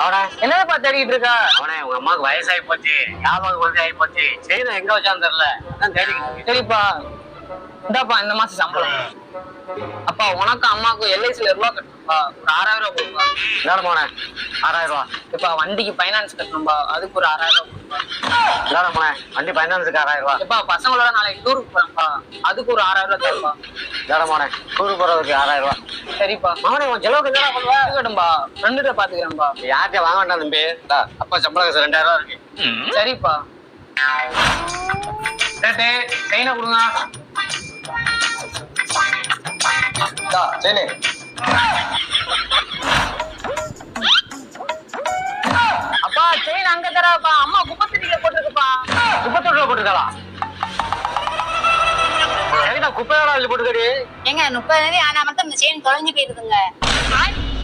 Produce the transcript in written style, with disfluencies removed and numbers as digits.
அவனே என்னப்பா தேடிட்டு இருக்கா? அவனே உங்க அம்மாவுக்கு வயசாகி போச்சு, ஞாபகம் வந்து ஆகி போச்சு. செய்த எங்க வச்சான்னு தெரியல, அதான் தேடிக்கிட்டு இருக்கேன். சரிப்பா, இந்தாப்பா இந்த மாசம் சம்பளம். அப்பா உனக்கு அம்மாவுக்கும் எல்ஐசில ரூபா கட்டணும்பா, ஒரு 6000 ரூபா கொடுப்பா. இல்லாட போனே 6000 ரூபா. இப்ப வண்டிக்கு ஃபைனான்ஸ் கட்டணும்பா, அதுக்கு ஒரு 6000 ரூபா கொடுப்பா. இல்லாட போனே வண்டி ஃபைனான்ஸுக்கு 6000 ரூபா. இப்ப பசங்களோட நாளைக்கு டூருக்கு போறேன்ப்பா, அதுக்கு ஒரு 6000 ரூபா தருப்பா. இல்லாட போனே டூருக்கு போறதுக்கு 6000 ரூபா. சரிப்பா. அவனே உன் செலவுக்கு என்னடா பண்ணுவா? இருக்கட்டும்பா, ஃப்ரெண்டுகிட்ட பாத்துக்கிறேன்பா. யார்கிட்ட வாங்க வேண்டாம் தம்பி, அப்பா சம்பளம் 2000 ரூபா இருக்கு. சரிப்பா. சேட்டே செயினை கொடுங்க. சரி அப்பா செயின் அங்க தரப்பா, அம்மா குப்பத்தொட்டியில போட்டுருக்குப்பா. குப்பத்தொட்டில போட்டுருக்காளா? குப்பையோட போட்டுக்கடி. ஏங்க 30 ஆனா மட்டும் இந்த செயின் தொலைஞ்சு போயிருதுங்க.